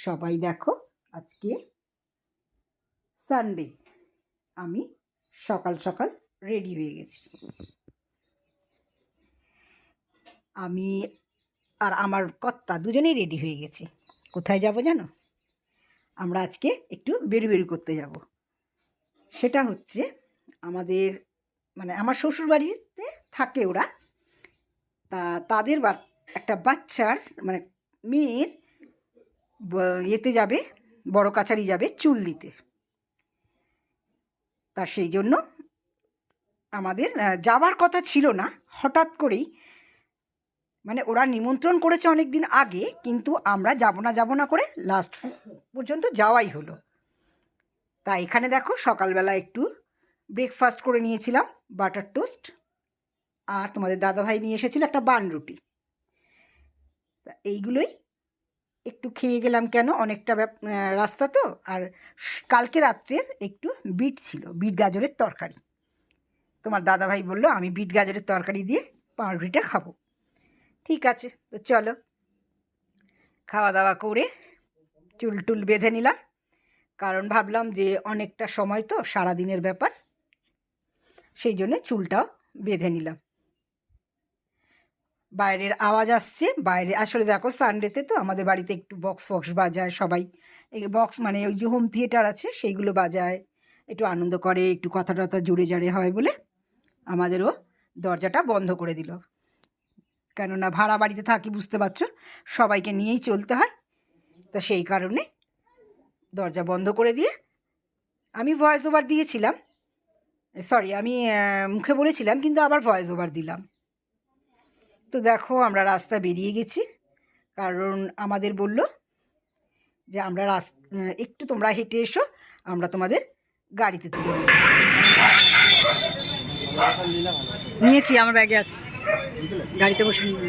সবাই দেখো, আজকে সানডে, আমি সকাল সকাল রেডি হয়ে গেছি। আমি আর আমার কর্তা দুজনেই রেডি হয়ে গেছি। কোথায় যাব জানো? আমরা আজকে একটু বেরু করতে যাব। সেটা হচ্ছে আমাদের আমার শ্বশুর বাড়িতে থাকে ওরা, তাদের একটা বাচ্চার মেয়ের ইয়েতে যাবে, বড় কাছারি যাবে চুল দিতে। তা সেই জন্য আমাদের যাওয়ার কথা ছিল না, হঠাৎ করেই ওরা নিমন্ত্রণ করেছে অনেক দিন আগে, কিন্তু আমরা যাব না করে লাস্ট পর্যন্ত যাওয়াই হলো। তা এখানে দেখো, সকালবেলা একটু ব্রেকফাস্ট করে নিয়েছিলাম, বাটার টোস্ট, আর তোমাদের দাদাভাই নিয়ে এসেছিল একটা বান রুটি। তা এইগুলোই একটু খেয়ে গেলাম। কেন, অনেকটা রাস্তা তো, আর কালকে রাত্রের একটু বিট ছিল, বিট গাজরের তরকারি। তোমার দাদাভাই বললো আমি বিট গাজরের তরকারি দিয়ে পাউরুটিটা খাবো। ঠিক আছে, তো চলো। খাওয়া দাওয়া করে চুল টুল বেঁধে নিলাম, কারণ ভাবলাম যে অনেকটা সময় তো, সারাদিনের ব্যাপার, সেই জন্য চুলটাও বেঁধে নিলাম। বাইরের আওয়াজ আসছে, বাইরে আসলে দেখো সানডেতে তো আমাদের বাড়িতে একটু বক্স বাজায় সবাই। এই বক্স ওই যে হোম থিয়েটার আছে সেইগুলো বাজায়, একটু আনন্দ করে, একটু কথা টথা জোরে জারে হয় বলে আমাদেরও দরজাটা বন্ধ করে দিল। কেননা ভাড়া বাড়িতে থাকি, বুঝতে পারছো, সবাইকে নিয়েই চলতে হয়। তা সেই কারণে দরজা বন্ধ করে দিয়ে আমি ভয়েস ওভার দিয়েছিলাম, সরি, আমি মুখে বলেছিলাম কিন্তু আবার ভয়েস ওভার দিলাম। তো দেখো আমরা রাস্তা বেরিয়ে গেছি, কারণ আমাদের বলল যে আমরা একটু তোমরা হেঁটে এসো, আমরা তোমাদের গাড়িতে তুলে নেব। নিয়েছি, আমার ব্যাগে আছে, গাড়িতে বসে নিয়ে।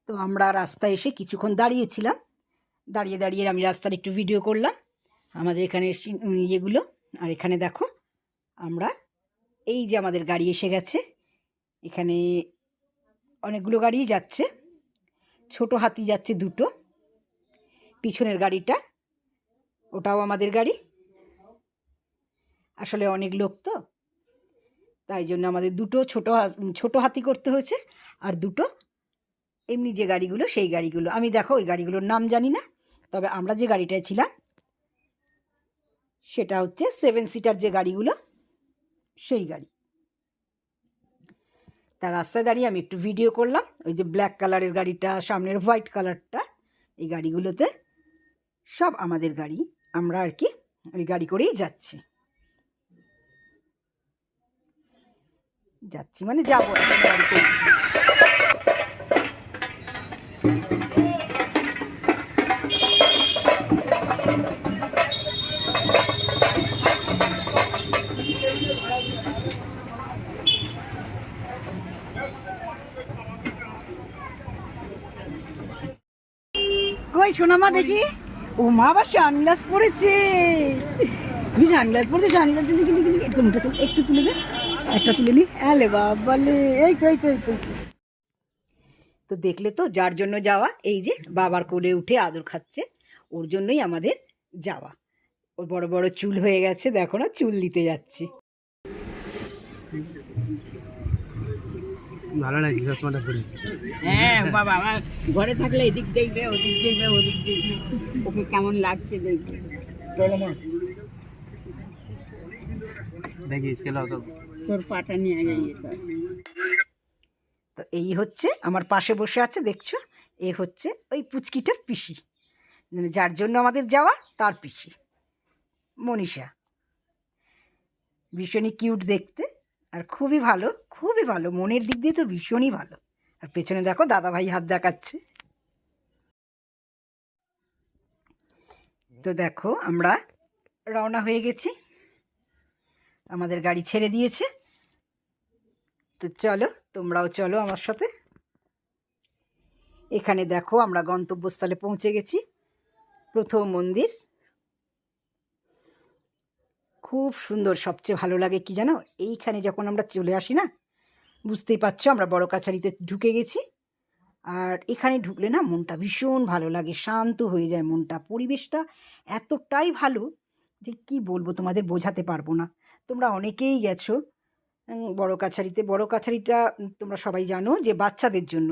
তো আমরা রাস্তায় এসে কিছুক্ষণ দাঁড়িয়েছিলাম, দাঁড়িয়ে আমি রাস্তার একটু ভিডিও করলাম, আমাদের এখানে ইয়েগুলো। আর এখানে দেখো, আমরা এই যে আমাদের গাড়ি এসে গেছে, এখানে অনেকগুলো গাড়িই যাচ্ছে, ছোট হাতি যাচ্ছে দুটো, পিছনের গাড়িটা ওটাও আমাদের গাড়ি। আসলে অনেক লোক তো, তাই জন্য আমাদের দুটো ছোট হাতি করতে হয়েছে, আর দুটো এমনি যে গাড়িগুলো সেই গাড়িগুলো। আমি দেখো ওই গাড়িগুলোর নাম জানি না, তবে আমরা যে গাড়িটায় ছিলাম সেটা হচ্ছে 7 সিটার যে গাড়িগুলো, সেই গাড়ি। তার রাস্তায় দাঁড়িয়ে আমি একটু ভিডিও করলাম। ওই যে ব্ল্যাক কালারের গাড়িটা, সামনের হোয়াইট কালারটা, এই গাড়িগুলোতে সব আমাদের গাড়ি। আমরা আর কি ওই গাড়ি করেই যাচ্ছি যাবো গাড়িতে। কই সোনামা দেখি, ও মা আবার সানগ্লাস পরেছে। তুমি সানগ্লাস পরেছে, সানগ্লাস কিন্তু কিন্তু কিন্তু একটু তুলে দে, একটা তুলে নি। আলে বাবালে, এই তো এই তো এই তো। তো দেখলে তো, যার জন্য যাওয়া, এই যে বাবার কোলে উঠে আদর খাচ্ছে, ওর জন্যই আমাদের যাওয়া। ওর বড় বড় চুল হয়ে গেছে, দেখো না, চুল দিতে যাচ্ছি। ভালো লাগে চশমাটা পরে। হ্যাঁ বাবা, আমার ঘরে থাকলে এদিক দেখবে, ওদিক দেখবে, ওদিক দেখবে, ওকে কেমন লাগছে দেখবে। চলো মা, দেখি স্কেল তো তোর পাটা নিয়ে গিয়ে। তো এই হচ্ছে আমার পাশে বসে আছে, দেখছো, এ হচ্ছে ওই পুচকিটার পিসি, যার জন্য আমাদের যাওয়া, তার পিসি মনীষা। ভীষণই কিউট দেখতে, আর খুবই ভালো, খুবই ভালো, মনের দিক দিয়ে তো ভীষণই ভালো। আর পেছনে দেখো দাদাভাই হাত দেখাচ্ছে। তো দেখো আমরা রওনা হয়ে গেছি, আমাদের গাড়ি ছেড়ে দিয়েছে। তো চলো, তোমরাও চলো আমার সাথে। এখানে দেখো আমরা গন্তব্যস্থলে পৌঁছে গেছি, প্রথম মন্দির। খুব সুন্দর। সবচেয়ে ভালো লাগে কি জানো, এইখানে যখন আমরা চলে আসি না, বুঝতেই পারছো আমরা বড় কাছারিতে ঢুকে গেছি। আর এখানে ঢুকলে না মনটা ভীষণ ভালো লাগে, শান্ত হয়ে যায় মনটা। পরিবেশটা এতটাই ভালো যে কি বলবো, তোমাদের বোঝাতে পারবো না। তোমরা অনেকেই গেছো বড় কাছারিতে। বড় কাছারিটা তোমরা সবাই জানো যে বাচ্চাদের জন্য।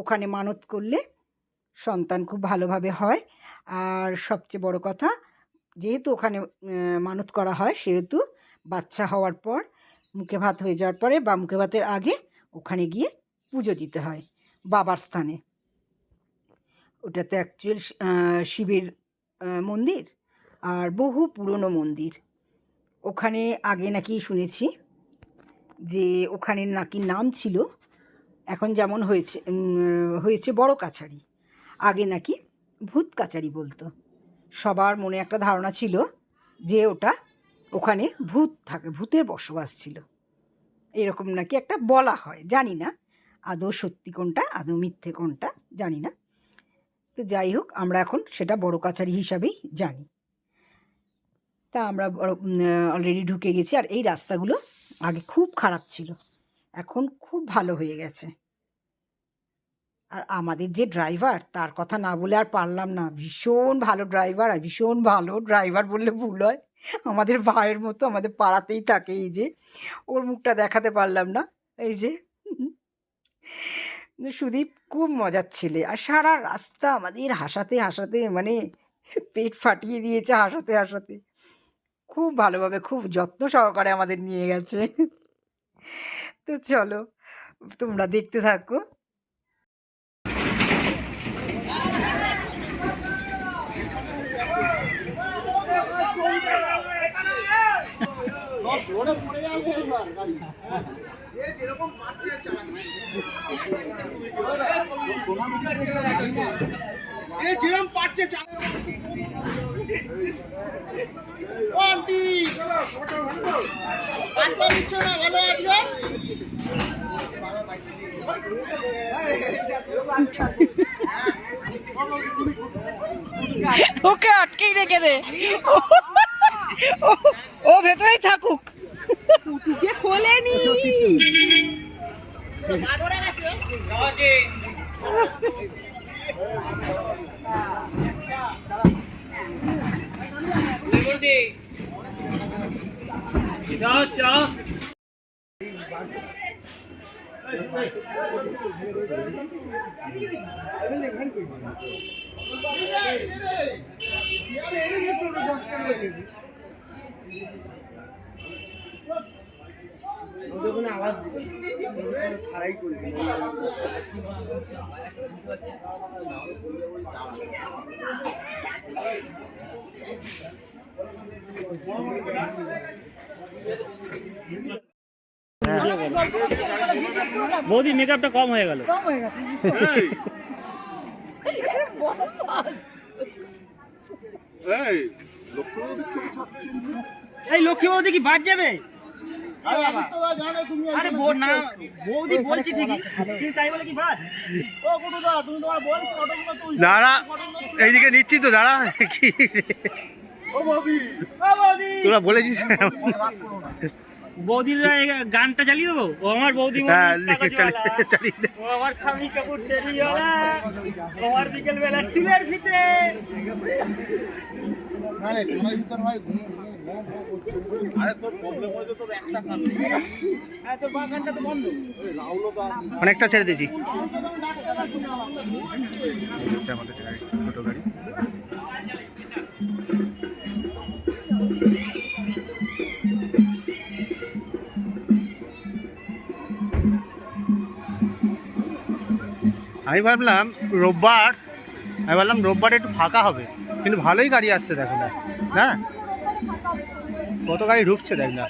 ওখানে মানত করলে সন্তান খুব ভালোভাবে হয়। আর সবচেয়ে বড় কথা, যেহেতু ওখানে মানত করা হয়, সেহেতু বাচ্চা হওয়ার পর মুখে ভাত হয়ে যাওয়ার পরে বা মুখে ভাতের আগে ওখানে গিয়ে পুজো দিতে হয় বাবার স্থানে। ওটা তো অ্যাকচুয়াল শিবের মন্দির, আর বহু পুরনো মন্দির। ওখানে আগে নাকি শুনেছি যে ওখানে নাকি নাম ছিল, এখন যেমন হয়েছে বড় কাছারি, আগে নাকি ভূত কাছারি বলতো। সবার মনে একটা ধারণা ছিল যে ওখানে ভূত থাকে, ভূতের বসবাস ছিল, এরকম নাকি একটা বলা হয়। জানি না আদৌ সত্যি কোনটা আদৌ মিথ্যে কোনটা জানি না। তো যাই হোক, আমরা এখন সেটা বড় কাছারি হিসাবেই জানি। তা আমরা অলরেডি ঢুকে গেছি। আর এই রাস্তাগুলো আগে খুব খারাপ ছিল, এখন খুব ভালো হয়ে গেছে। আর আমাদের যে ড্রাইভার, তার কথা না বলে আর পারলাম না। ভীষণ ভালো ড্রাইভার, আর ভীষণ ভালো ড্রাইভার বললে ভুল হয়, আমাদের ভাইয়ের মতো আমাদের পাড়াতেই থাকে। এই যে ওর মুখটা দেখাতে পারলাম না, এই যে সুদীপ খুব মজার ছেলে। আর সারা রাস্তা আমাদের হাসাতে হাসাতে মানে পেট ফাটিয়ে দিয়েছে হাসাতে হাসাতে। খুব ভালোভাবে খুব যত্ন সহকারে আমাদের নিয়ে গেছে। তো চলো তোমরা দেখতে থাকো। যেরকম পারছে ভালো আছে। ওকে আটকেই রেখে দে, ও ভেতরেই থাকুক। খোলেনি আওয়াজ ছাড়াই করবি। বৌদি মেকআপটা কম হয়ে গেল। এই লক্ষ্মী বৌদি কি বাদ যাবে? আরে না, বৌদি বলছি ঠিকই, কিন্তু তাই বলে কি বাদ? দাঁড়া, এইদিকে নিচ্ছি তো, দাঁড়া। তোরা বলেছিস বৌদির গানটা চালিয়ে দেবো। ও আমার বৌদি, ও আমার স্বামী কাপুর টেরিওয়ালা, আমার বিকেল বেলা চুলের ফিতে। অনেকটা ছেড়ে দিয়েছি। আমাদের ছোট গাড়ি আমি ভাবলাম রোববার একটু ফাঁকা হবে, কিন্তু ভালোই গাড়ি আসছে দেখো না, না কত গাড়ি ঢুকছে দেখ না।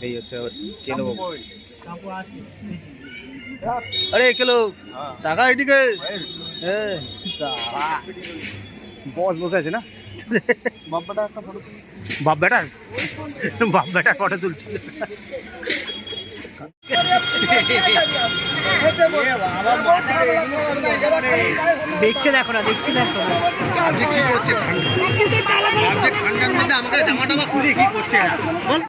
এই হচ্ছে কেলো, আরে কেলো টাকা এদিকে। বস বসে আছে না, বাপ বেটার ফটো তুলছিল। দেখছে দেখো না, দেখছে দেখো না। ঠান্ডার মধ্যে আমাকে জামা টামা খুলে কি করছে এরা? বল।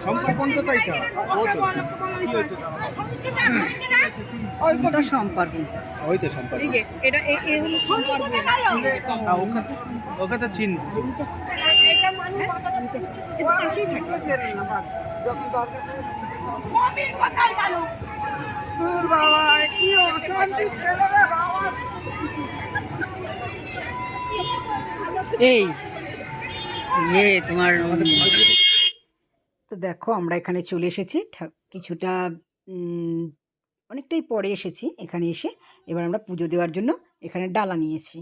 সম্পর্ক তো তাইটা ওটা সম্পর্ক। ওই তো সম্পর্ক এটা এই হলো সম্পর্ক। ওকে তো চিন এই তোমার তো দেখো আমরা এখানে চলে এসেছি কিছুটা অনেকটাই পরে এসেছি। এখানে এসে এবার আমরা পুজো দেওয়ার জন্য এখানে ডালা নিয়েছি,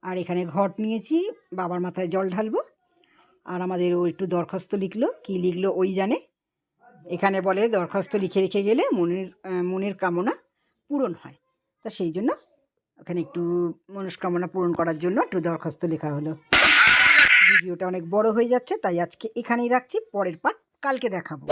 আর এখানে ঘট নিয়েছি, বাবার মাথায় জল ঢালবো। আর আমাদের ও একটু দরখাস্ত লিখলো, কি লিখলো ওই জানে। এখানে বলে দরখাস্ত লিখে রেখে গেলে মনের কামনা পূরণ হয়। তা সেই জন্য ওখানে একটু মনস্কামনা পূরণ করার জন্য একটু দরখাস্ত লেখা হলো। ভিডিওটা অনেক বড় হয়ে যাচ্ছে, তাই আজকে এখানেই রাখছি। পরের পার্ট কালকে দেখাবো।